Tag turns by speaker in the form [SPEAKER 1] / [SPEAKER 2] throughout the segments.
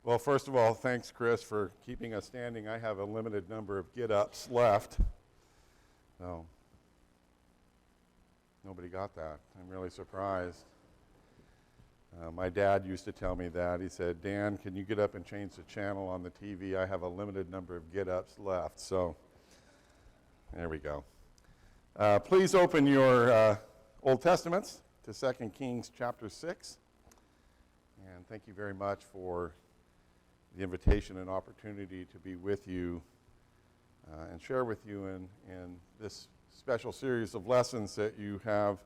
[SPEAKER 1] Well, first of all, thanks, Chris, for keeping us standing. I have a limited number of get-ups left. No. Nobody got that. I'm really surprised. My dad used to tell me that. He said, Dan, can you get up and change the channel on the TV? I have a limited number of get-ups left. So there we go. Please open your Old Testaments to 2 Kings chapter 6. And thank you very much for the invitation and opportunity to be with you and share with you in this special series of lessons that you have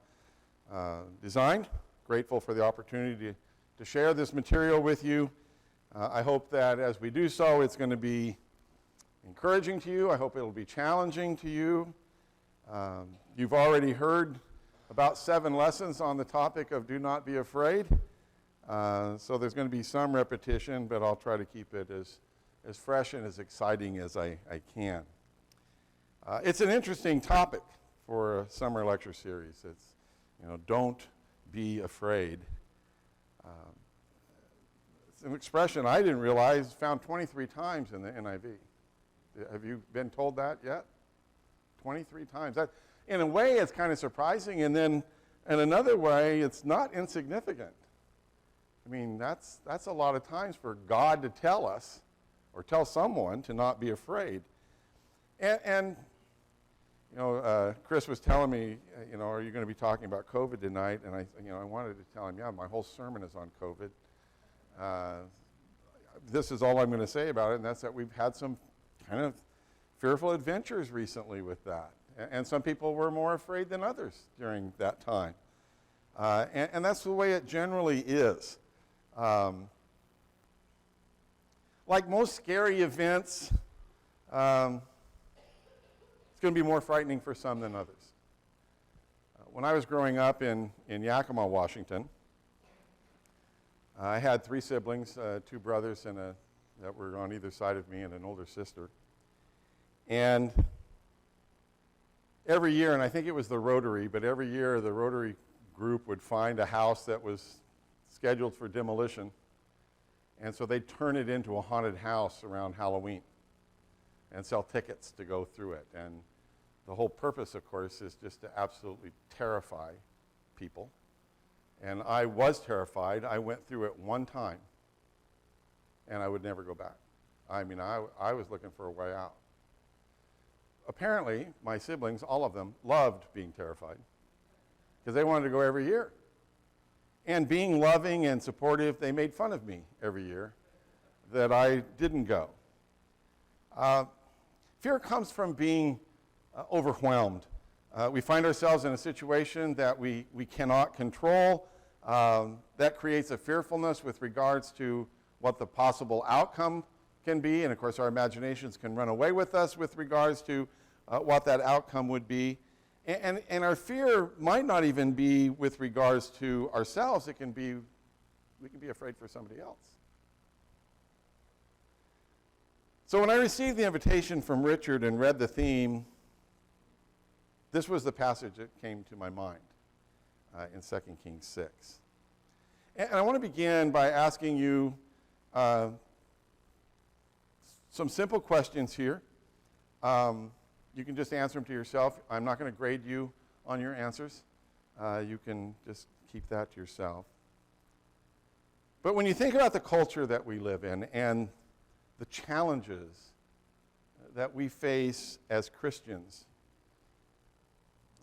[SPEAKER 1] designed. Grateful for the opportunity to share this material with you. I hope that as we do so, it's going to be encouraging to you. I hope it'll be challenging to you. You've already heard about 7 lessons on the topic of do not be afraid. So there's going to be some repetition, but I'll try to keep it as fresh and as exciting as I can. It's an interesting topic for a summer lecture series. It's, don't be afraid. It's an expression I didn't realize found 23 times in the NIV. Have you been told that yet? 23 times. That, in a way, it's kind of surprising, and then in another way, it's not insignificant. I mean, that's a lot of times for God to tell us or tell someone to not be afraid. And Chris was telling me, are you going to be talking about COVID tonight? And I wanted to tell him, yeah, my whole sermon is on COVID. This is all I'm going to say about it, and that's that we've had some kind of fearful adventures recently with that. And some people were more afraid than others during that time. And that's the way it generally is. Like most scary events, it's going to be more frightening for some than others. When I was growing up in Yakima, Washington, I had 3 siblings, 2 brothers that were on either side of me and an older sister. And every year, and I think it was the Rotary, but every year the Rotary group would find a house that was scheduled for demolition, and so they'd turn it into a haunted house around Halloween and sell tickets to go through it. And the whole purpose, of course, is just to absolutely terrify people. And I was terrified. I went through it one time, and I would never go back. I mean, I was looking for a way out. Apparently, my siblings, all of them, loved being terrified because they wanted to go every year. And being loving and supportive, they made fun of me every year that I didn't go. Fear comes from being overwhelmed. We find ourselves in a situation that we cannot control. That creates a fearfulness with regards to what the possible outcome can be. And of course, our imaginations can run away with us with regards to what that outcome would be. And our fear might not even be with regards to ourselves. We can be afraid for somebody else. So when I received the invitation from Richard and read the theme, this was the passage that came to my mind in 2 Kings 6. And I want to begin by asking you some simple questions here. You can just answer them to yourself. I'm not going to grade you on your answers. You can just keep that to yourself. But when you think about the culture that we live in and the challenges that we face as Christians,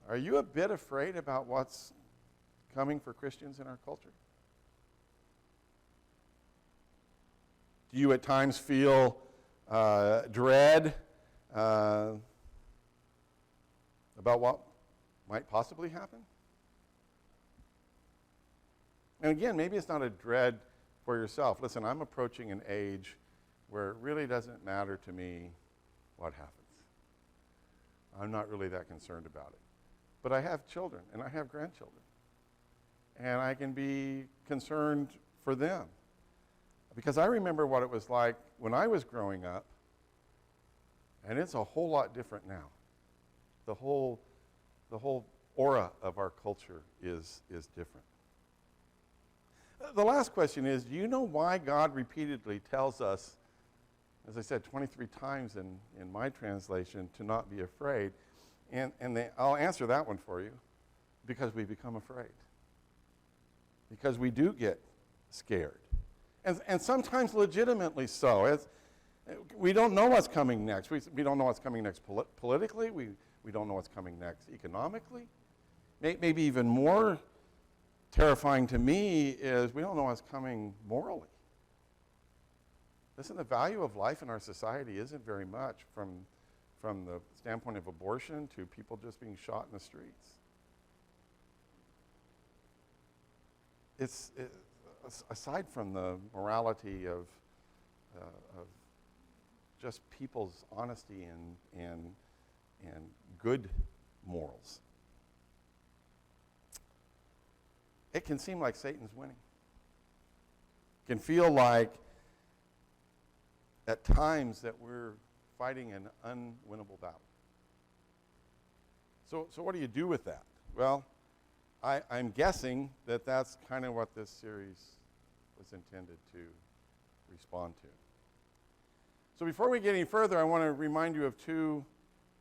[SPEAKER 1] are you a bit afraid about what's coming for Christians in our culture? Do you at times feel dread about what might possibly happen? And again, maybe it's not a dread for yourself. Listen, I'm approaching an age where it really doesn't matter to me what happens. I'm not really that concerned about it. But I have children, and I have grandchildren. And I can be concerned for them. Because I remember what it was like when I was growing up, and it's a whole lot different now. The whole aura of our culture is different. The last question is, do you know why God repeatedly tells us, as I said 23 times in my translation, to not be afraid? I'll answer that one for you. Because we become afraid. Because we do get scared. And sometimes legitimately so. We don't know what's coming next. We don't know what's coming next politically. We don't know what's coming next economically. Maybe even more terrifying to me is we don't know what's coming morally. Listen, the value of life in our society isn't very much from the standpoint of abortion to people just being shot in the streets. It's aside from the morality of just people's honesty and good morals. It can seem like Satan's winning. It can feel like at times that we're fighting an unwinnable battle. So what do you do with that? Well, I'm guessing that that's kind of what this series was intended to respond to. So before we get any further, I want to remind you of two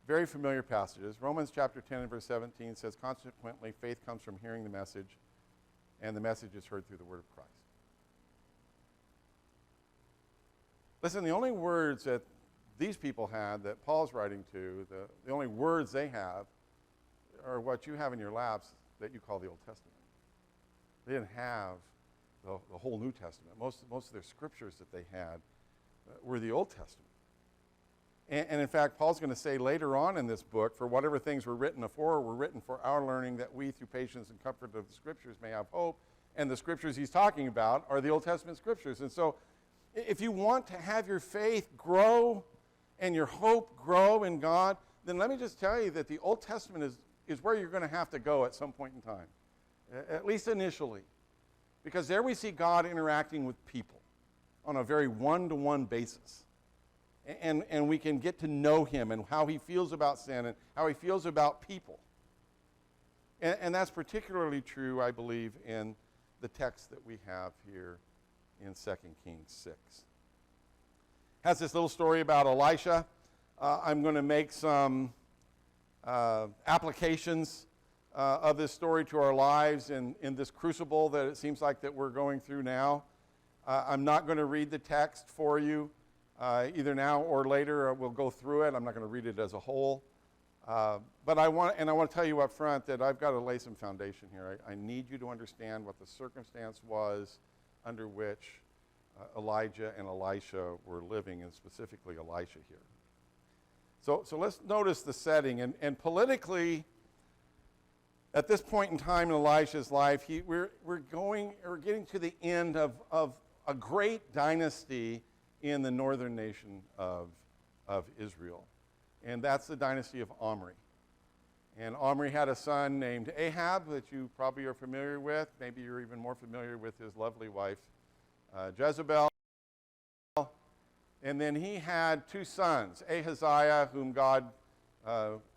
[SPEAKER 1] very familiar passages. Romans chapter 10 and verse 17 says, consequently, faith comes from hearing the message, and the message is heard through the word of Christ. Listen, the only words that these people had that Paul's writing to, the only words they have are what you have in your laps that you call the Old Testament. They didn't have the whole New Testament. Most of their scriptures that they had were the Old Testament. And in fact, Paul's going to say later on in this book, for whatever things were written afore were written for our learning, that we, through patience and comfort of the scriptures, may have hope. And the scriptures he's talking about are the Old Testament scriptures. And so if you want to have your faith grow and your hope grow in God, then let me just tell you that the Old Testament is where you're going to have to go at some point in time, at least initially. Because there we see God interacting with people on a very one-to-one basis. And we can get to know him and how he feels about sin and how he feels about people. And that's particularly true, I believe, in the text that we have here in 2 Kings 6. Has this little story about Elisha. I'm going to make some applications of this story to our lives in this crucible that it seems like that we're going through now. I'm not going to read the text for you. Either now or later, we'll go through it. I'm not going to read it as a whole. But I want to tell you up front that I've got to lay some foundation here. I need you to understand what the circumstance was under which Elijah and Elisha were living, and specifically Elisha here. So let's notice the setting. And politically, at this point in time in Elisha's life, we're getting to the end of a great dynasty in the northern nation of Israel. And that's the dynasty of Omri. And Omri had a son named Ahab that you probably are familiar with. Maybe you're even more familiar with his lovely wife, Jezebel. And then he had two sons, Ahaziah, whom God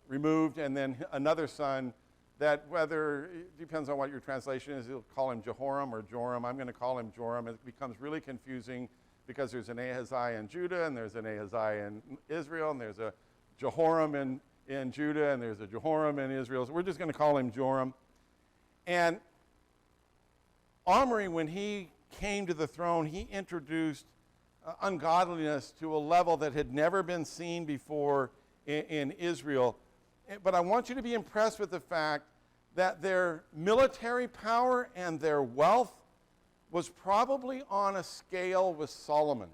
[SPEAKER 1] removed, and then another son that, whether, it depends on what your translation is, you'll call him Jehoram or Joram. I'm going to call him Joram. It becomes really confusing because there's an Ahaziah in Judah, and there's an Ahaziah in Israel, and there's a Jehoram in Judah, and there's a Jehoram in Israel. So we're just going to call him Joram. And Omri, when he came to the throne, he introduced ungodliness to a level that had never been seen before in Israel. But I want you to be impressed with the fact that their military power and their wealth was probably on a scale with Solomon,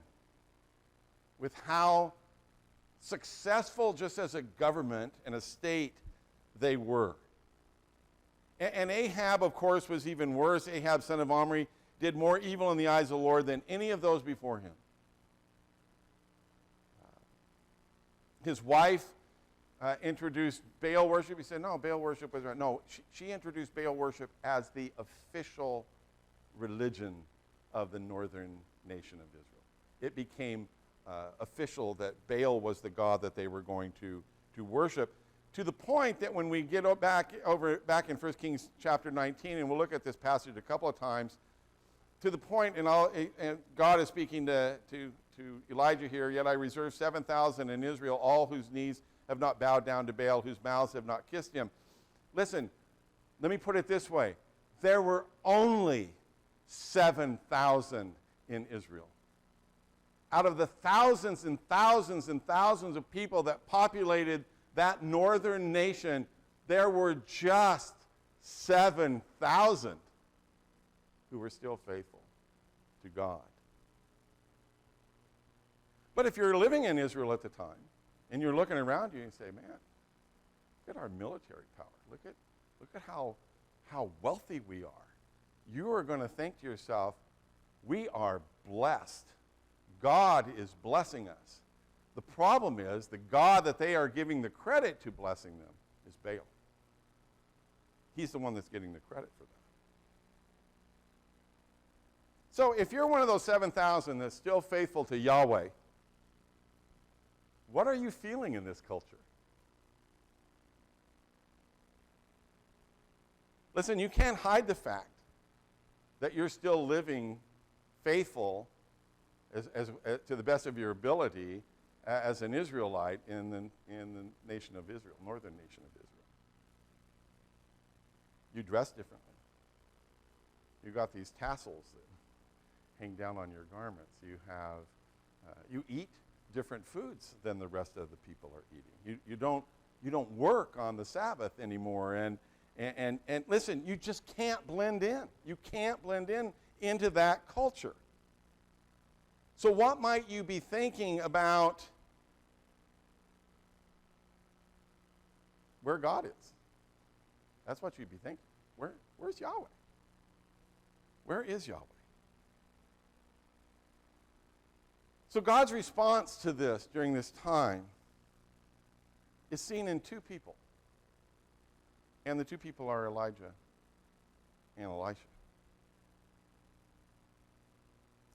[SPEAKER 1] with how successful just as a government and a state they were. And Ahab, of course, was even worse. Ahab, son of Omri, did more evil in the eyes of the Lord than any of those before him. His wife introduced Baal worship. He said, no, Baal worship was right. No, she introduced Baal worship as the official religion of the northern nation of Israel. It became official that Baal was the god that they were going to worship, to the point that when we get back in 1 Kings chapter 19, and we'll look at this passage a couple of times, to the point, and God is speaking to Elijah here, yet I reserve 7,000 in Israel, all whose knees have not bowed down to Baal, whose mouths have not kissed him. Listen, let me put it this way. There were only 7,000 in Israel. Out of the thousands and thousands and thousands of people that populated that northern nation, there were just 7,000 who were still faithful to God. But if you're living in Israel at the time, and you're looking around you and say, man, look at our military power. Look at how wealthy we are. You are going to think to yourself, we are blessed. God is blessing us. The problem is the God that they are giving the credit to blessing them is Baal. He's the one that's getting the credit for that. So if you're one of those 7,000 that's still faithful to Yahweh, what are you feeling in this culture? Listen, you can't hide the fact that you're still living faithful as to the best of your ability as an Israelite in the nation of Israel, northern nation of Israel. You dress differently. You got these tassels that hang down on your garments. You have, you eat different foods than the rest of the people are eating. You don't work on the Sabbath anymore, and listen, you just can't blend in. You can't blend in into that culture. So what might you be thinking about where God is? That's what you'd be thinking. Where's Yahweh? Where is Yahweh? So God's response to this during this time is seen in two people. And the two people are Elijah and Elisha.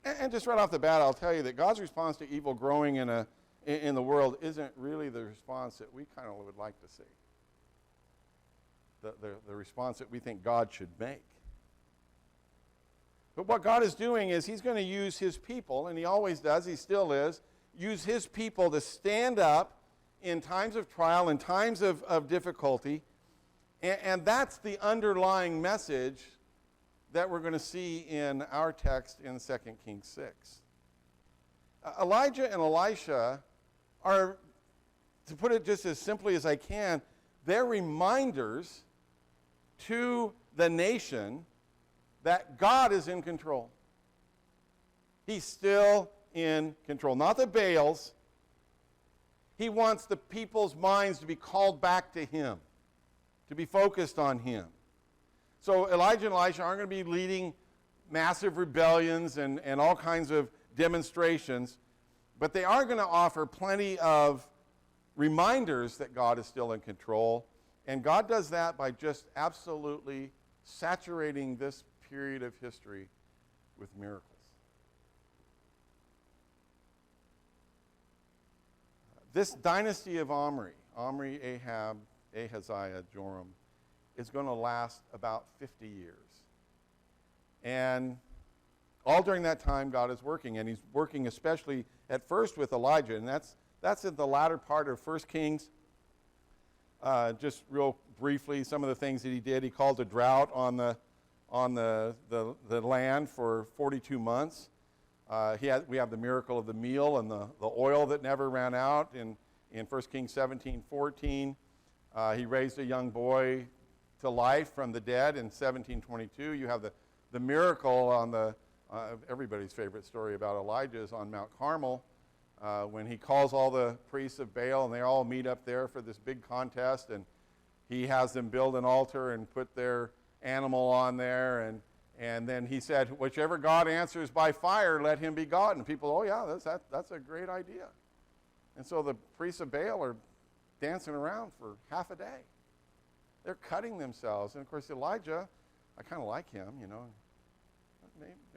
[SPEAKER 1] And just right off the bat, I'll tell you that God's response to evil growing in the world isn't really the response that we kind of would like to see. The response that we think God should make. But what God is doing is he's going to use his people, and he always does, he still is, use his people to stand up in times of trial, in times of difficulty. And that's the underlying message that we're going to see in our text in 2 Kings 6. Elijah and Elisha are, to put it just as simply as I can, they're reminders to the nation that God is in control. He's still in control. Not the Baals. He wants the people's minds to be called back to him, to be focused on him. So Elijah and Elisha aren't going to be leading massive rebellions and all kinds of demonstrations, but they are going to offer plenty of reminders that God is still in control. And God does that by just absolutely saturating this period of history with miracles. This dynasty of Omri, Ahab, Ahaziah, Joram, is going to last about 50 years. And all during that time, God is working, and he's working especially at first with Elijah, and that's in the latter part of 1 Kings. Just real briefly, some of the things that he did. He called a drought on the land for 42 months. We have the miracle of the meal and the oil that never ran out in 1 Kings 17:14. He raised a young boy to life from the dead in 1722. You have the miracle on everybody's favorite story about Elijah is on Mount Carmel, when he calls all the priests of Baal, and they all meet up there for this big contest, and he has them build an altar and put their animal on there, and then he said, whichever God answers by fire, let him be God. And people, oh yeah, that's a great idea. And so the priests of Baal are dancing around for half a day. They're cutting themselves. And of course, Elijah, I kind of like him, you know.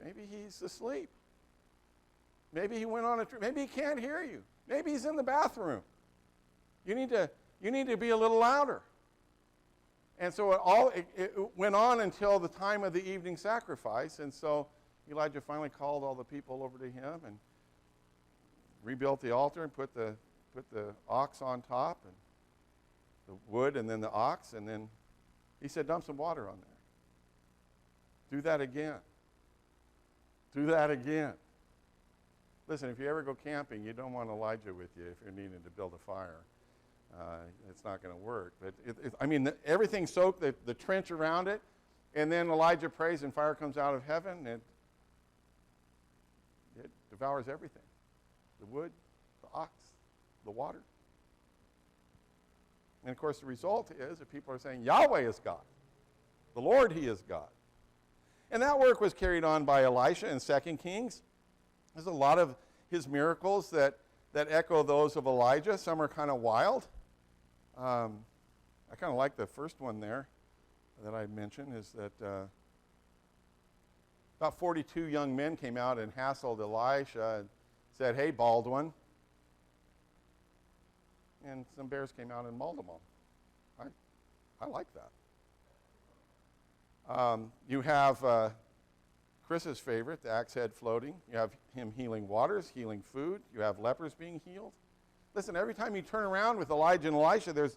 [SPEAKER 1] Maybe he's asleep. Maybe he went on a trip. Maybe he can't hear you. Maybe he's in the bathroom. You need to be a little louder. And so it went on until the time of the evening sacrifice. And so Elijah finally called all the people over to him and rebuilt the altar and put the ox on top and the wood and then the ox, and then he said, dump some water on there. Do that again. Do that again. Listen, if you ever go camping, you don't want Elijah with you if you're needing to build a fire. It's not going to work. But everything's soaked, the trench around it, and then Elijah prays and fire comes out of heaven, and it devours everything. The wood, the ox, the water. And of course the result is that people are saying, Yahweh is God. The Lord, He is God. And that work was carried on by Elisha in 2 Kings. There's a lot of his miracles that echo those of Elijah. Some are kind of wild. I kind of like the first one there that I mentioned, is that about 42 young men came out and hassled Elisha and said, hey, bald one. And some bears came out and mauled them all. I like that. You have Chris's favorite, the axe head floating. You have him healing waters, healing food. You have lepers being healed. Listen, every time you turn around with Elijah and Elisha,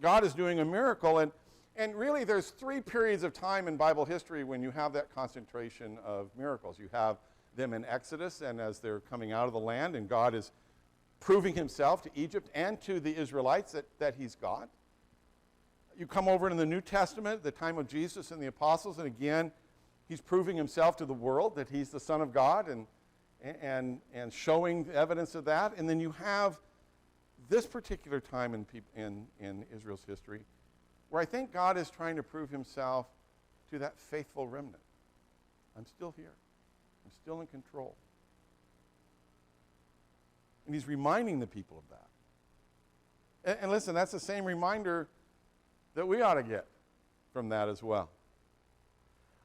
[SPEAKER 1] God is doing a miracle. And really, there's 3 periods of time in Bible history when you have that concentration of miracles. You have them in Exodus, and as they're coming out of the land, and God is proving himself to Egypt and to the Israelites that he's God. You come over in the New Testament, the time of Jesus and the apostles, and again, he's proving himself to the world that he's the Son of God and showing evidence of that. And then you have this particular time in Israel's history where I think God is trying to prove himself to that faithful remnant. I'm still here. I'm still in control. And he's reminding the people of that. And listen, that's the same reminder that we ought to get from that as well.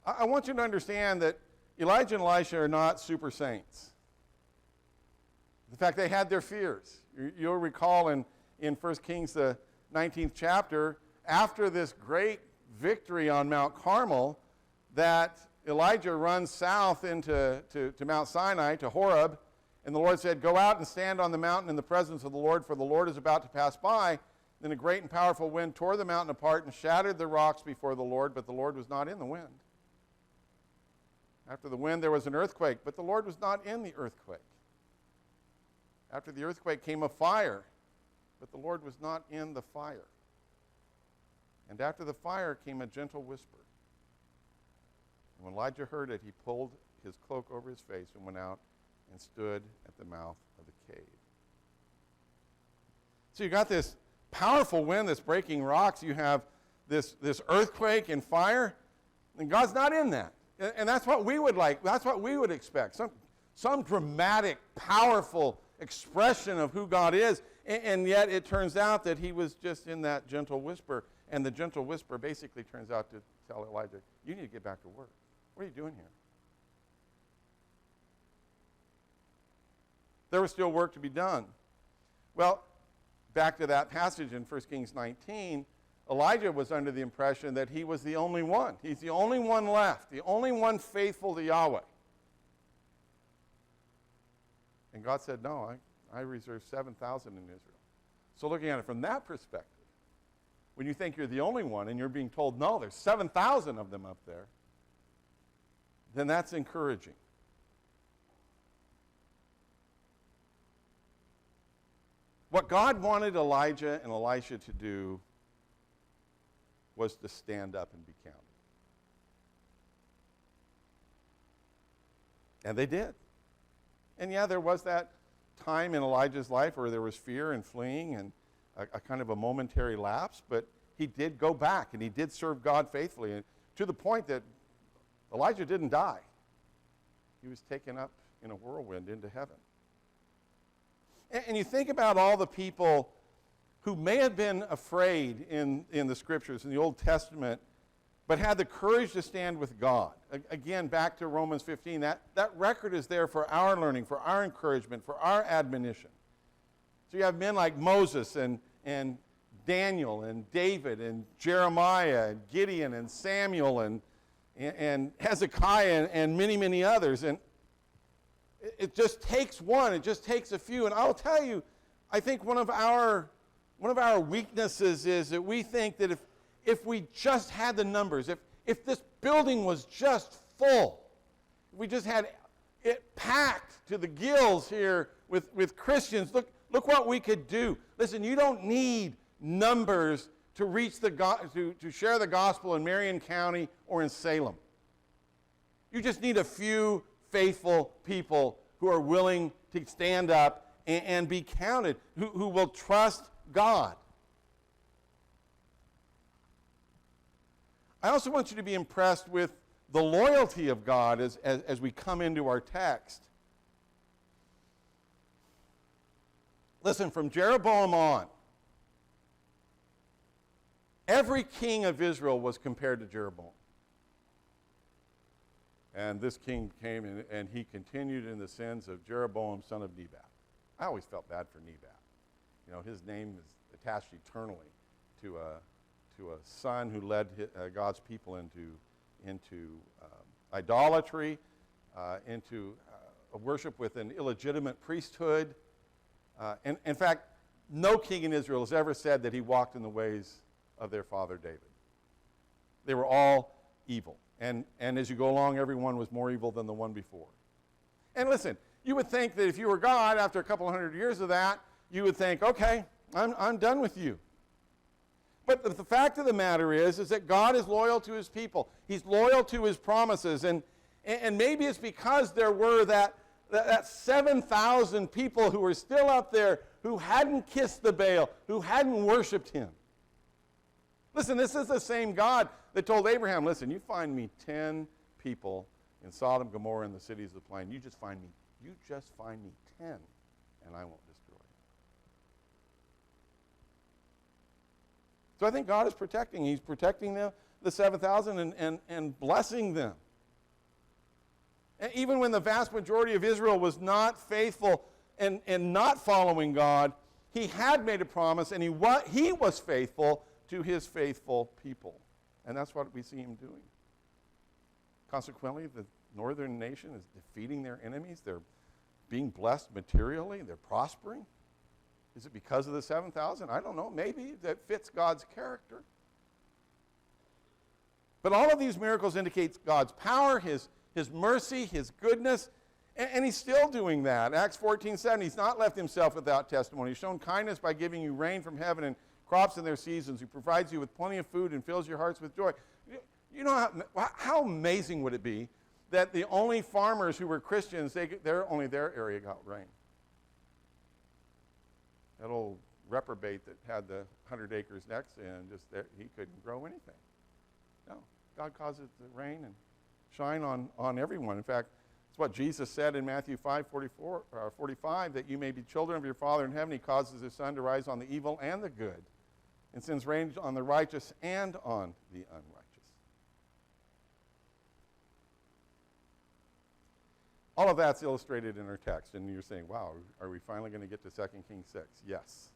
[SPEAKER 1] I want you to understand that Elijah and Elisha are not super saints. In fact, they had their fears. You'll recall in 1 Kings, the 19th chapter, after this great victory on Mount Carmel, that Elijah runs south into Mount Sinai, to Horeb, and the Lord said, go out and stand on the mountain in the presence of the Lord, for the Lord is about to pass by. Then a great and powerful wind tore the mountain apart and shattered the rocks before the Lord, but the Lord was not in the wind. After the wind, there was an earthquake, but the Lord was not in the earthquake. After the earthquake came a fire, but the Lord was not in the fire. And after the fire came a gentle whisper. And when Elijah heard it, he pulled his cloak over his face and went out and stood at the mouth of the cave. So you got this powerful wind that's breaking rocks. You have this earthquake and fire, and God's not in that. And that's what we would like. That's what we would expect. Some dramatic, powerful expression of who God is. And yet it turns out that he was just in that gentle whisper. And the gentle whisper basically turns out to tell Elijah, you need to get back to work. What are you doing here? There was still work to be done. Well, back to that passage in 1 Kings 19, Elijah was under the impression that he was the only one. He's the only one left, the only one faithful to Yahweh. And God said, no, I reserve 7,000 in Israel. So looking at it from that perspective, when you think you're the only one and you're being told, no, there's 7,000 of them up there, then that's encouraging. What God wanted Elijah and Elisha to do was to stand up and be counted. And they did. And yeah, there was that time in Elijah's life where there was fear and fleeing and a kind of a momentary lapse, but he did go back and he did serve God faithfully, and to the point that Elijah didn't die. He was taken up in a whirlwind into heaven. And you think about all the people who may have been afraid in the scriptures, in the Old Testament, but had the courage to stand with God. Again, back to Romans 15, that record is there for our learning, for our encouragement, for our admonition. So you have men like Moses and Daniel and David and Jeremiah and Gideon and Samuel and and Hezekiah and many, many others. And it just takes one. It just takes a few. And I'll tell you, I think one of our weaknesses is that we think that if we just had the numbers, if this building was just full, if we just had it packed to the gills here with Christians, look what we could do. Listen, you don't need numbers to reach to share the gospel in Marion County or in Salem. You just need a few faithful people who are willing to stand up and be counted, who will trust God. I also want you to be impressed with the loyalty of God as we come into our text. Listen, from Jeroboam on, every king of Israel was compared to Jeroboam. And this king came and he continued in the sins of Jeroboam, son of Nebat. I always felt bad for Nebat. You know, his name is attached eternally to a son who led God's people into idolatry, into worship with an illegitimate priesthood. And in fact, no king in Israel has ever said that he walked in the ways of their father David. They were all evil. And as you go along, everyone was more evil than the one before. And listen, you would think that if you were God, after a couple hundred years of that, you would think, okay, I'm done with you. But the fact of the matter is that God is loyal to his people. He's loyal to his promises. And maybe it's because there were that 7,000 people who were still up there who hadn't kissed the Baal, who hadn't worshipped him. Listen, this is the same God that told Abraham, listen, you find me 10 people in Sodom, Gomorrah, and the cities of the plain. You just find me 10, and I won't destroy you. So I think God is protecting. He's protecting the 7,000 and blessing them. And even when the vast majority of Israel was not faithful and not following God, he had made a promise, and he was faithful to his faithful people. And that's what we see him doing. Consequently, the northern nation is defeating their enemies. They're being blessed materially. They're prospering. Is it because of the 7,000? I don't know. Maybe that fits God's character. But all of these miracles indicate God's power, his mercy, his goodness, and he's still doing that. Acts 14:7, he's not left himself without testimony. He's shown kindness by giving you rain from heaven and crops in their seasons. He provides you with plenty of food and fills your hearts with joy. You know how amazing would it be that the only farmers who were Christians, only their area got rain? That old reprobate that had the 100 acres next to him, he couldn't grow anything. No, God causes the rain and shine on everyone. In fact, it's what Jesus said in Matthew 5:45, that you may be children of your Father in heaven. He causes his sun to rise on the evil and the good, and sends rain on the righteous and on the unrighteous. All of that's illustrated in our text, and you're saying, wow, are we finally going to get to 2 Kings 6? Yes.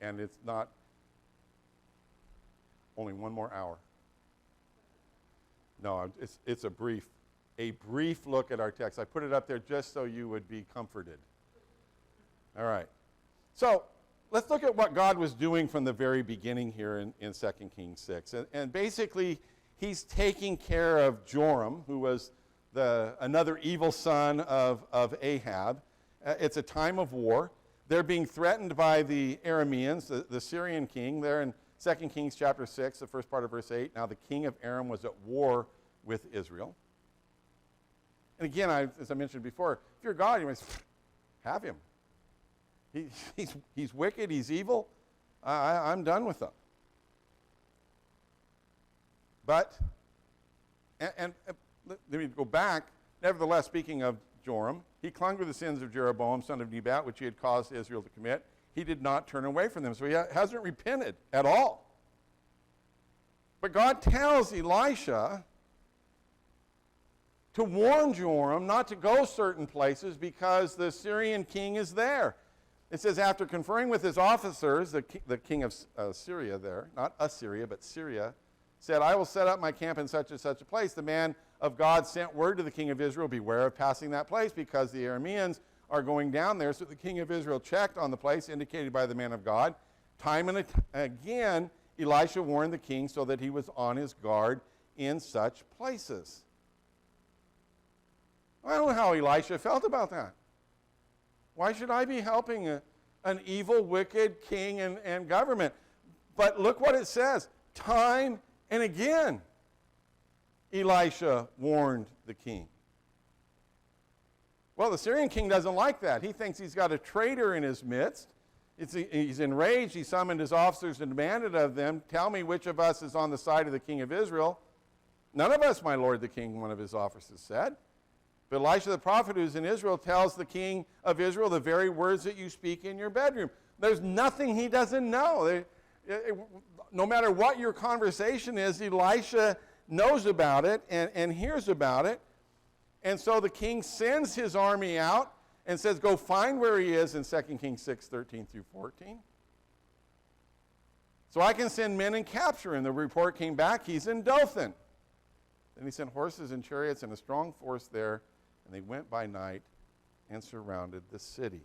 [SPEAKER 1] And it's not only one more hour. No, it's a brief look at our text. I put it up there just so you would be comforted. All right. So let's look at what God was doing from the very beginning here in 2 Kings 6. And basically, he's taking care of Joram, who was another evil son of Ahab. It's a time of war. They're being threatened by the Arameans, the Syrian king. They're in 2 Kings chapter 6, the first part of verse 8. Now the king of Aram was at war with Israel. And again, as I mentioned before, if you're God, you must have him. He's wicked, he's evil. I'm done with him. But, and let me go back. Nevertheless, speaking of Joram, he clung to the sins of Jeroboam, son of Nebat, which he had caused Israel to commit. He did not turn away from them, so he hasn't repented at all. But God tells Elisha to warn Joram not to go certain places because the Syrian king is there. It says, after conferring with his officers, the king of Syria there, not Assyria, but Syria, said, I will set up my camp in such and such a place. The man of God sent word to the king of Israel, beware of passing that place because the Arameans are going down there. So the king of Israel checked on the place indicated by the man of God. Time and again, Elisha warned the king so that he was on his guard in such places. I don't know how Elisha felt about that. Why should I be helping an evil, wicked king and government? But look what it says. Time and again, Elisha warned the king. Well, the Syrian king doesn't like that. He thinks he's got a traitor in his midst. He's enraged. He summoned his officers and demanded of them, tell me which of us is on the side of the king of Israel. None of us, my lord the king, one of his officers said. But Elisha the prophet who's in Israel tells the king of Israel the very words that you speak in your bedroom. There's nothing he doesn't know. No matter what your conversation is, Elisha knows about it and hears about it. And so the king sends his army out and says, go find where he is in 2 Kings 6:13 through 14. So I can send men and capture him. The report came back, he's in Dothan. Then he sent horses and chariots and a strong force there, and they went by night and surrounded the city.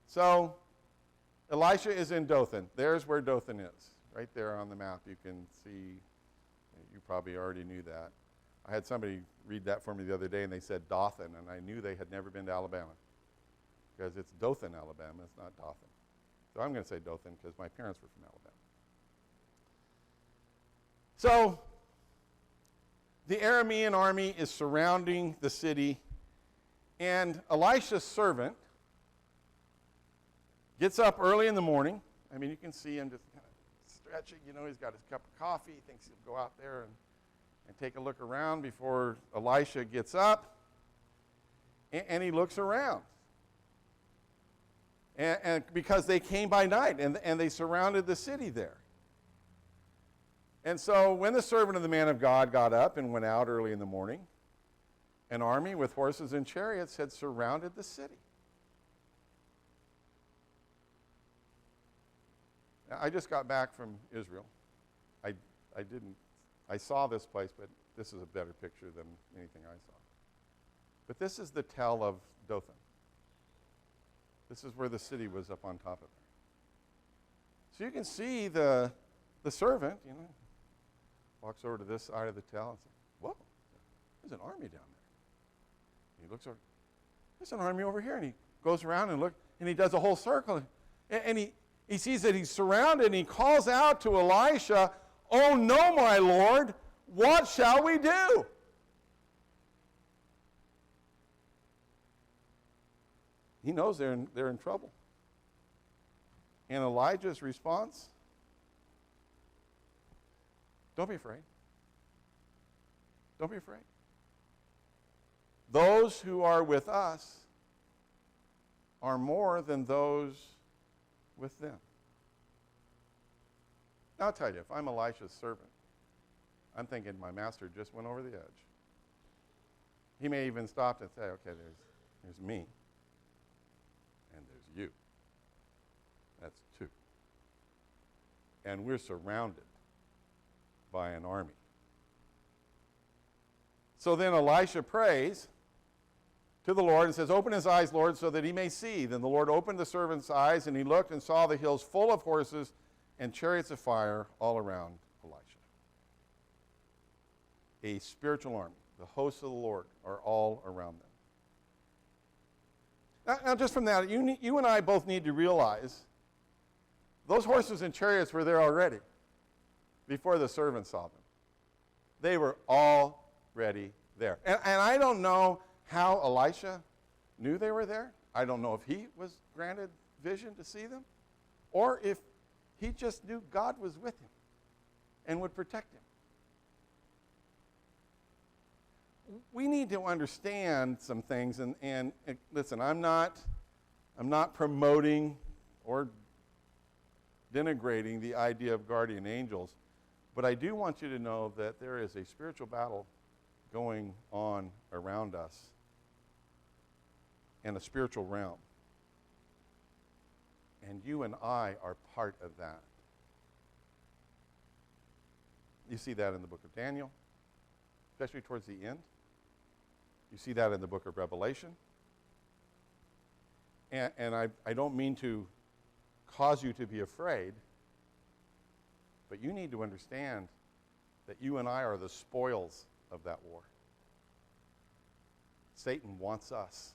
[SPEAKER 1] So Elisha is in Dothan. There's where Dothan is, right there on the map. You can see, you probably already knew that. I had somebody read that for me the other day, and they said Dothan, and I knew they had never been to Alabama because it's Dothan, Alabama. It's not Dothan. So I'm going to say Dothan because my parents were from Alabama. So the Aramean army is surrounding the city, and Elisha's servant gets up early in the morning. I mean, you can see him just kind of stretching. You know, he's got his cup of coffee. He thinks he'll go out there and take a look around before Elisha gets up. And he looks around. And because they came by night, and they surrounded the city there. And so when the servant of the man of God got up and went out early in the morning, an army with horses and chariots had surrounded the city. Now, I just got back from Israel. I saw this place, but this is a better picture than anything I saw. But this is the tell of Dothan. This is where the city was up on top of there. So you can see the servant, you know, walks over to this side of the tell and says, whoa, there's an army down there. And he looks over, there's an army over here. And he goes around and looks, and he does a whole circle. And he sees that he's surrounded, and he calls out to Elisha, oh no, my Lord, what shall we do? He knows they're in trouble. And Elijah's response, don't be afraid. Don't be afraid. Those who are with us are more than those with them. Now, I'll tell you, if I'm Elisha's servant, I'm thinking my master just went over the edge. He may even stop and say, okay, there's me, and there's you. That's two. And we're surrounded by an army. So then Elisha prays to the Lord and says, open his eyes, Lord, so that he may see. Then the Lord opened the servant's eyes, and he looked and saw the hills full of horses and chariots of fire all around Elisha. A spiritual army. The hosts of the Lord are all around them. Now just from that, you and I both need to realize those horses and chariots were there already before the servant saw them. They were already there. And I don't know how Elisha knew they were there. I don't know if he was granted vision to see them, or if he just knew God was with him and would protect him. We need to understand some things, and listen, I'm not promoting or denigrating the idea of guardian angels, but I do want you to know that there is a spiritual battle going on around us in a spiritual realm. And you and I are part of that. You see that in the book of Daniel, especially towards the end. You see that in the book of Revelation. And I don't mean to cause you to be afraid, but you need to understand that you and I are the spoils of that war. Satan wants us.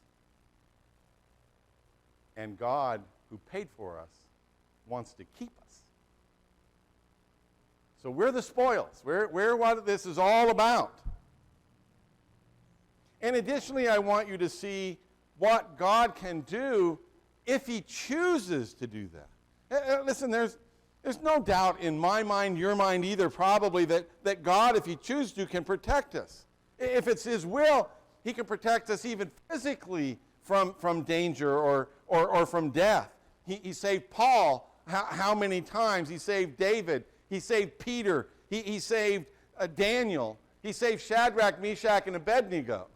[SPEAKER 1] And God, who paid for us, wants to keep us. So we're the spoils. We're what this is all about. And additionally, I want you to see what God can do if he chooses to do that. Listen, there's no doubt in my mind, your mind either, probably, that God, if he chooses to, can protect us. If it's his will, he can protect us even physically from danger or from death. He saved Paul how many times? He saved David. He saved Peter. He saved Daniel. He saved Shadrach, Meshach, and Abednego.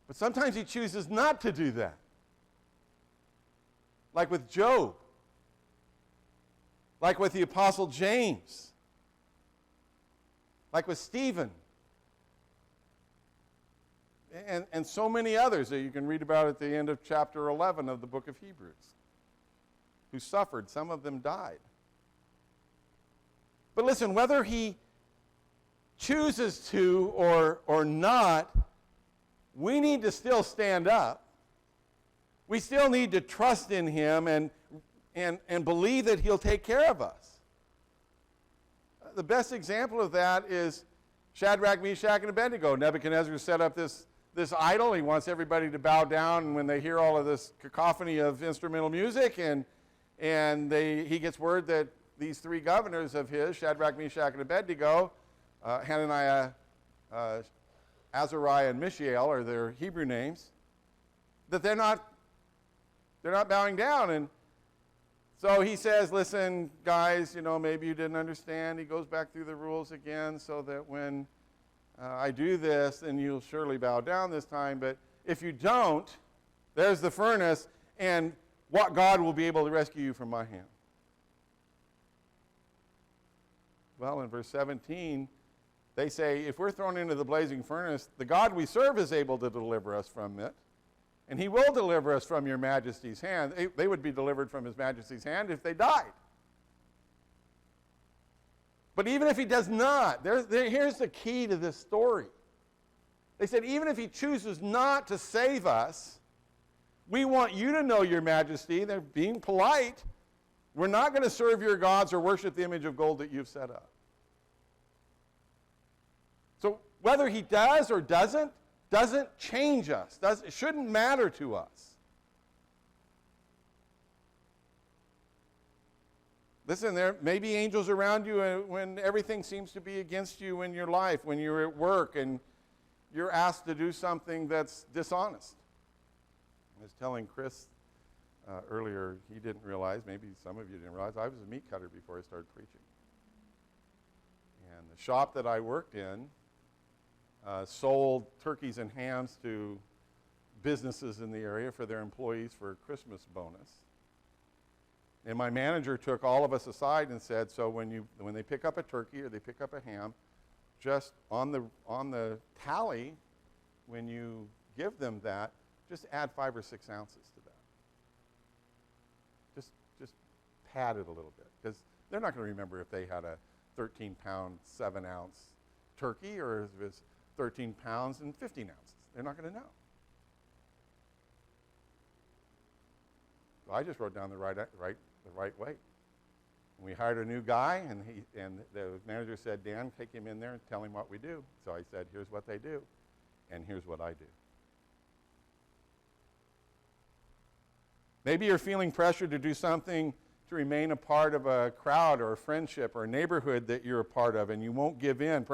[SPEAKER 1] But sometimes he chooses not to do that. Like with Job. Like with the Apostle James. Like with Stephen. And so many others that you can read about at the end of chapter 11 of the book of Hebrews, who suffered. Some of them died. But listen, whether he chooses to or not, we need to still stand up. We still need to trust in him and believe that he'll take care of us. The best example of that is Shadrach, Meshach, and Abednego. Nebuchadnezzar set up this idol. He wants everybody to bow down, and when they hear all of this cacophony of instrumental music, and he gets word that these three governors of his, Shadrach, Meshach, and Abednego, Hananiah, Azariah, and Mishael are their Hebrew names, that they're not bowing down. And so he says, listen, guys, maybe you didn't understand. He goes back through the rules again so that when I do this, then you'll surely bow down this time. But if you don't, there's the furnace, and what God will be able to rescue you from my hand. Well, in verse 17, they say, if we're thrown into the blazing furnace, the God we serve is able to deliver us from it, and he will deliver us from your majesty's hand. They would be delivered from his majesty's hand if they died. But even if he does not, here's the key to this story. They said, even if he chooses not to save us, we want you to know, your majesty. They're being polite. We're not going to serve your gods or worship the image of gold that you've set up. So whether he does or doesn't change us. It shouldn't matter to us. Listen, there may be angels around you when everything seems to be against you in your life, when you're at work and you're asked to do something that's dishonest. I was telling Chris earlier, he didn't realize, maybe some of you didn't realize, I was a meat cutter before I started preaching. And the shop that I worked in sold turkeys and hams to businesses in the area for their employees for a Christmas bonus. And my manager took all of us aside and said, so when they pick up a turkey or they pick up a ham, just on the tally, when you give them that, just add 5 or 6 ounces to that. Just pad it a little bit, because they're not going to remember if they had a 13-pound, 7-ounce turkey or if it's 13 pounds and 15 ounces. They're not going to know. So I just wrote down the right weight. And we hired a new guy, and the manager said, Dan, take him in there and tell him what we do. So I said, here's what they do, and here's what I do. Maybe you're feeling pressured to do something to remain a part of a crowd or a friendship or a neighborhood that you're a part of, and you won't give in.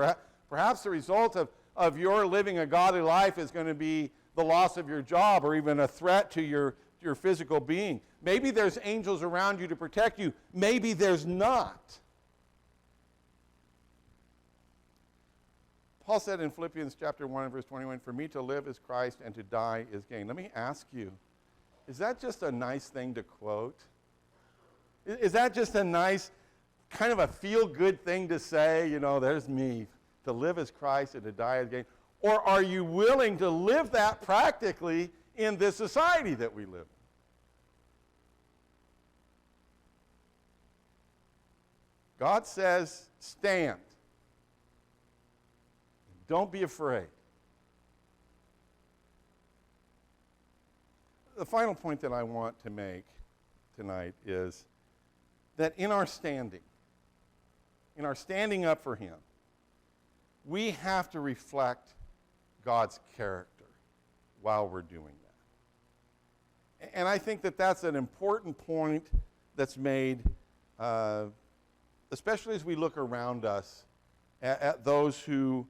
[SPEAKER 1] Perhaps the result of your living a godly life is going to be the loss of your job or even a threat to your physical being. Maybe there's angels around you to protect you. Maybe there's not. Paul said in Philippians chapter 1 and verse 21, for me to live is Christ and to die is gain. Let me ask you, is that just a nice thing to quote? Is that just a nice kind of a feel-good thing to say, there's me, to live as Christ and to die as gain? Or are you willing to live that practically in this society that we live in? God says, stand. Don't be afraid. The final point that I want to make tonight is that in our standing up for him, we have to reflect God's character while we're doing that. And I think that that's an important point that's made, especially as we look around us at those who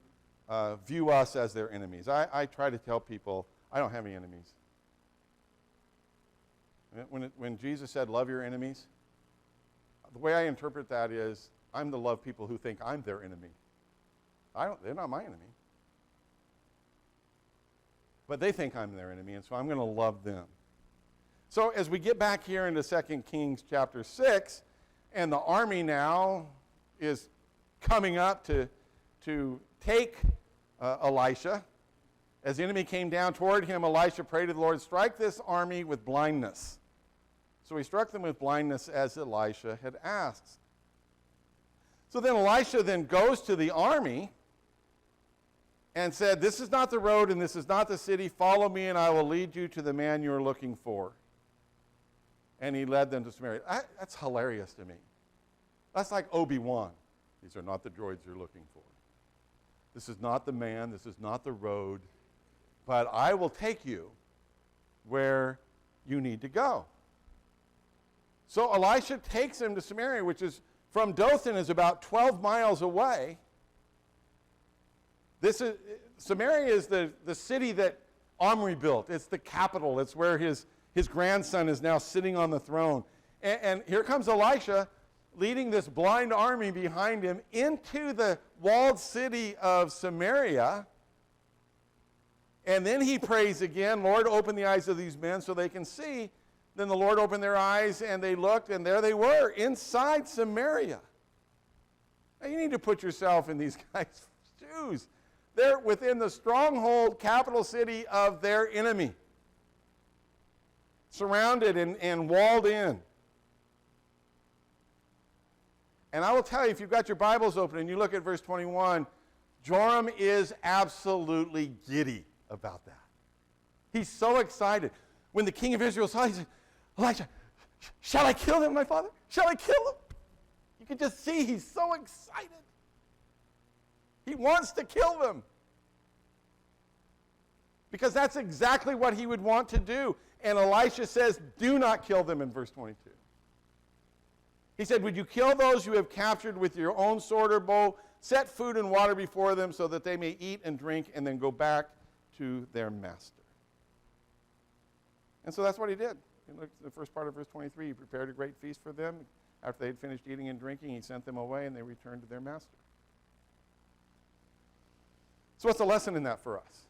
[SPEAKER 1] view us as their enemies. I try to tell people, I don't have any enemies. When Jesus said, love your enemies, the way I interpret that is, I'm to love people who think I'm their enemy. They're not my enemy. But they think I'm their enemy, and so I'm going to love them. So as we get back here into 2 Kings chapter 6, and the army now is coming up to take Elisha. As the enemy came down toward him, Elisha prayed to the Lord, strike this army with blindness. So he struck them with blindness as Elisha had asked. So then Elisha then goes to the army and said, this is not the road and this is not the city. Follow me and I will lead you to the man you are looking for. And he led them to Samaria. That's hilarious to me. That's like Obi-Wan. These are not the droids you're looking for. This is not the man. This is not the road. But I will take you where you need to go. So Elisha takes him to Samaria, which is from Dothan is about 12 miles away. Samaria is the city that Omri built. It's the capital. It's where his grandson is now sitting on the throne. And here comes Elisha leading this blind army behind him into the walled city of Samaria. And then he prays again, Lord, open the eyes of these men so they can see. Then the Lord opened their eyes, and they looked, and there they were, inside Samaria. Now, you need to put yourself in these guys' shoes. They're within the stronghold, capital city of their enemy, surrounded and walled in. And I will tell you, if you've got your Bibles open and you look at verse 21, Joram is absolutely giddy about that. He's so excited. When the king of Israel saw, he said, Elijah, shall I kill him, my father? Shall I kill him? You can just see he's so excited. He wants to kill them. Because that's exactly what he would want to do. And Elisha says, do not kill them in verse 22. He said, would you kill those you have captured with your own sword or bow? Set food and water before them so that they may eat and drink and then go back to their master. And so that's what he did. You look at the first part of verse 23. He prepared a great feast for them. After they had finished eating and drinking, he sent them away, and they returned to their master. So what's the lesson in that for us?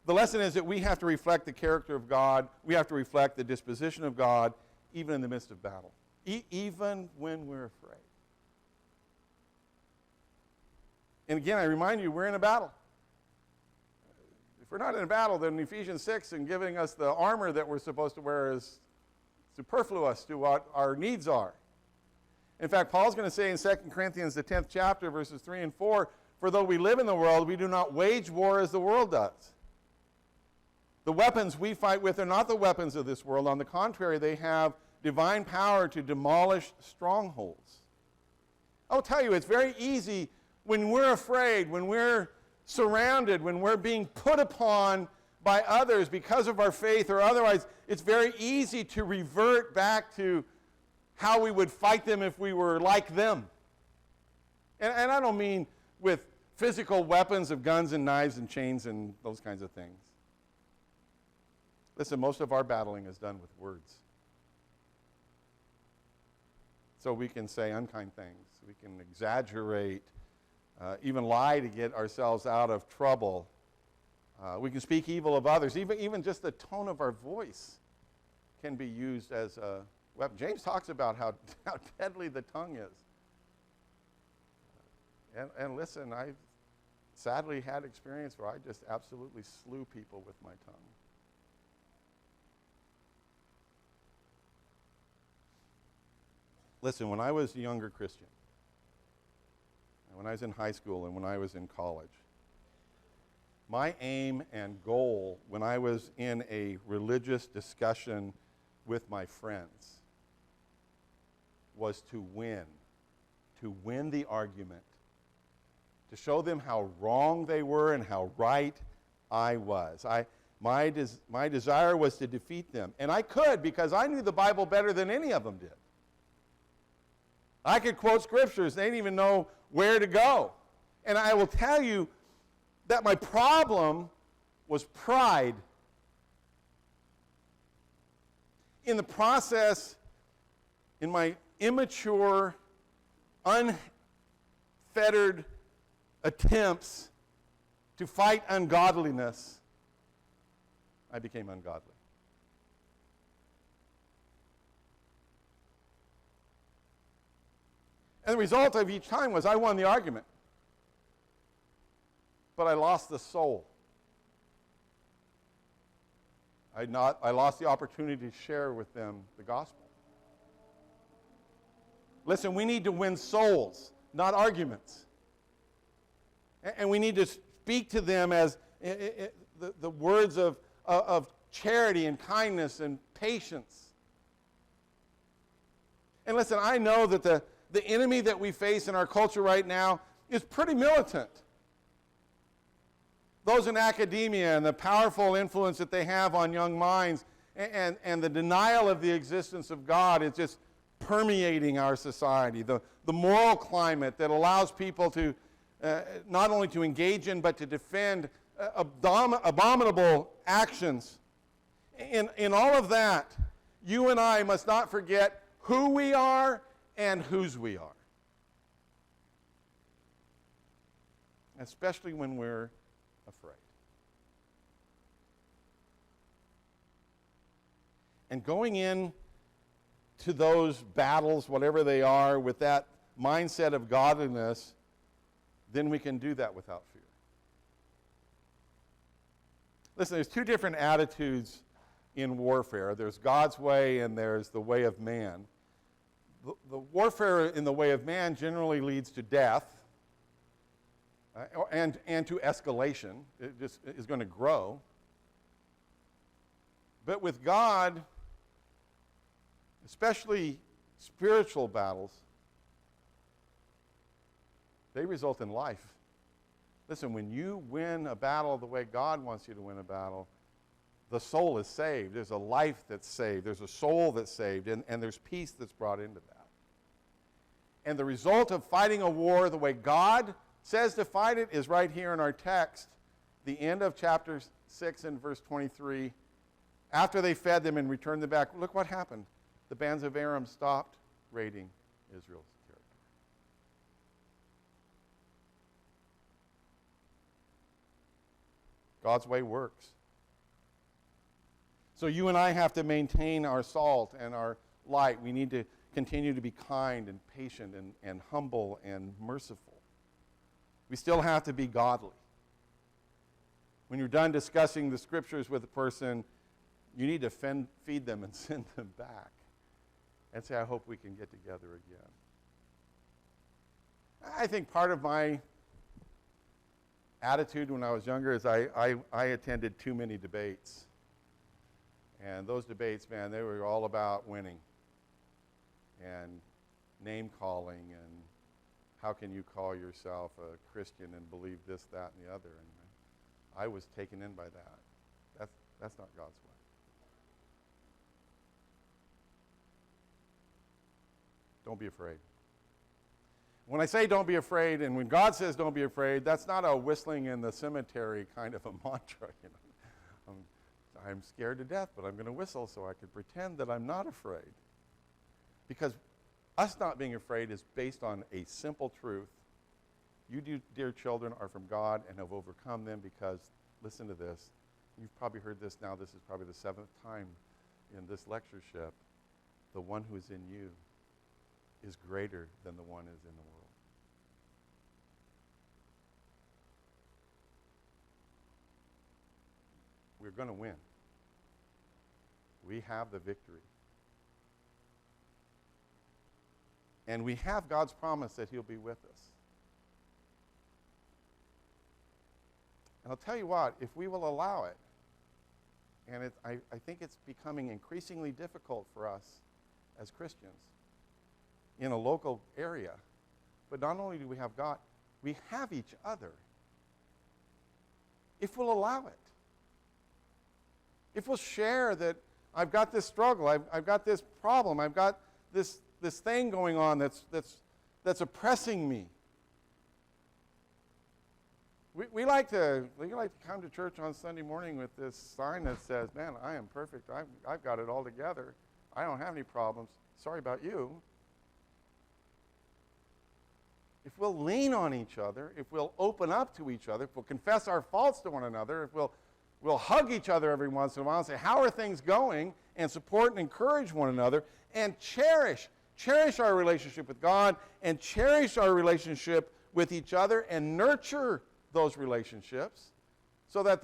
[SPEAKER 1] The lesson is that we have to reflect the character of God. We have to reflect the disposition of God, even in the midst of battle, even when we're afraid. And again, I remind you, we're in a battle. If we're not in a battle, then Ephesians 6 and giving us the armor that we're supposed to wear is superfluous to what our needs are. In fact, Paul's going to say in 2 Corinthians, the 10th chapter, verses 3 and 4, for though we live in the world, we do not wage war as the world does. The weapons we fight with are not the weapons of this world. On the contrary, they have divine power to demolish strongholds. I'll tell you, it's very easy when we're afraid, when we're surrounded, when we're being put upon by others because of our faith or otherwise, it's very easy to revert back to how we would fight them if we were like them. And I don't mean with physical weapons of guns and knives and chains and those kinds of things. Listen, most of our battling is done with words. So we can say unkind things. We can exaggerate, even lie to get ourselves out of trouble. We can speak evil of others. Even just the tone of our voice can be used as a weapon. James talks about how deadly the tongue is. And listen, I've sadly had experience where I just absolutely slew people with my tongue. Listen, when I was a younger Christian, and when I was in high school and when I was in college, my aim and goal when I was in a religious discussion with my friends was to win the argument, to show them how wrong they were and how right I was. My desire was to defeat them. And I could, because I knew the Bible better than any of them did. I could quote scriptures. They didn't even know where to go. And I will tell you that my problem was pride. In the process, in my immature, unfettered attempts to fight ungodliness, I became ungodly. And the result of each time was I won the argument, but I lost the soul. I lost the opportunity to share with them the gospel. Listen, we need to win souls, not arguments. And we need to speak to them as the words of charity and kindness and patience. And listen, I know that the enemy that we face in our culture right now is pretty militant. Those in academia and the powerful influence that they have on young minds and the denial of the existence of God is just permeating our society. The moral climate that allows people to not only to engage in but to defend abominable actions. In all of that, you and I must not forget who we are and whose we are. Especially when we're afraid. And going in to those battles, whatever they are, with that mindset of godliness, then we can do that without fear. Listen, there's two different attitudes in warfare. There's God's way and there's the way of man. The warfare in the way of man generally leads to death and to escalation. It just is going to grow. But with God, especially spiritual battles, they result in life. Listen, when you win a battle the way God wants you to win a battle, the soul is saved. There's a life that's saved. There's a soul that's saved. And there's peace that's brought into that. And the result of fighting a war the way God says to fight it is right here in our text, the end of chapter 6 and verse 23. After they fed them and returned them back, look what happened. The bands of Aram stopped raiding Israel's territory. God's way works. So you and I have to maintain our salt and our light. We need to continue to be kind and patient and humble and merciful. We still have to be godly. When you're done discussing the scriptures with a person, you need to feed them and send them back and say, I hope we can get together again. I think part of my attitude when I was younger is I attended too many debates. And those debates, man, they were all about winning and name calling and how can you call yourself a Christian and believe this, that, and the other. And I was taken in by that. That's not God's way. Don't be afraid. When I say don't be afraid, and when God says don't be afraid, that's not a whistling in the cemetery kind of a mantra. You know, I'm scared to death, but I'm going to whistle so I can pretend that I'm not afraid. Because us not being afraid is based on a simple truth. You, dear children, are from God and have overcome them because, listen to this, you've probably heard this now, this is probably the 7th time in this lectureship. the one who is in you is greater than the one who is in the world. We're going to win. We have the victory. And we have God's promise that he'll be with us. And I'll tell you what, if we will allow it, and I think it's becoming increasingly difficult for us as Christians in a local area, but not only do we have God, we have each other. If we'll allow it. If we'll share that I've got this struggle, I've got this problem, I've got this thing going on that's oppressing me. We like to come to church on Sunday morning with this sign that says, man, I am perfect. I've got it all together. I don't have any problems. Sorry about you. If we'll lean on each other, if we'll open up to each other, if we'll confess our faults to one another, if we'll hug each other every once in a while and say, how are things going? And support and encourage one another and cherish our relationship with God and cherish our relationship with each other and nurture those relationships so that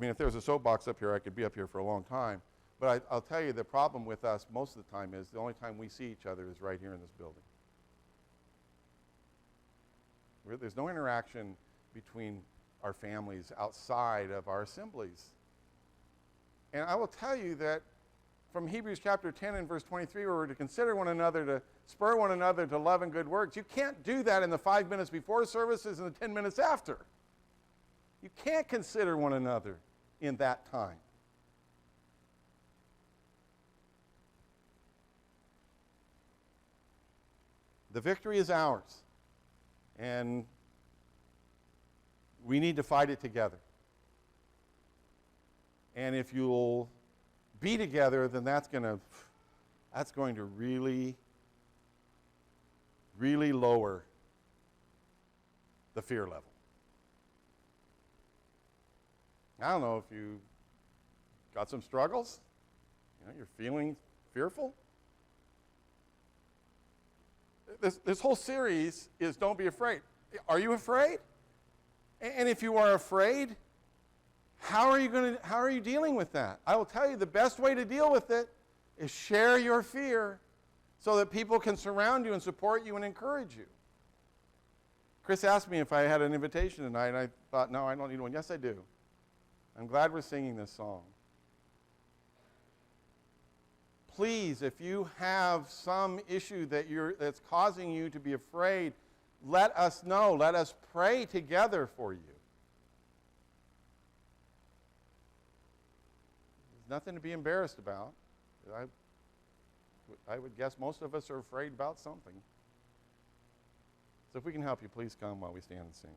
[SPEAKER 1] if there was a soapbox up here, I could be up here for a long time. But I'll tell you, the problem with us most of the time is the only time we see each other is right here in this building. There's no interaction between our families outside of our assemblies. And I will tell you that from Hebrews chapter 10 and verse 23, where we're to consider one another, to spur one another to love and good works, you can't do that in the 5 minutes before services and the 10 minutes after. You can't consider one another in that time. The victory is ours, and we need to fight it together. And if you'll be together, then that's going to really, really lower the fear level. I don't know if you got some struggles, you're feeling fearful. This whole series is don't be afraid. Are you afraid? And if you are afraid, how are you dealing with that? I will tell you the best way to deal with it is share your fear so that people can surround you and support you and encourage you. Chris asked me if I had an invitation tonight, and I thought, no, I don't need one. Yes, I do. I'm glad we're singing this song. Please, if you have some issue that's causing you to be afraid, let us know. Let us pray together for you. There's nothing to be embarrassed about. I would guess most of us are afraid about something. So if we can help you, please come while we stand and sing.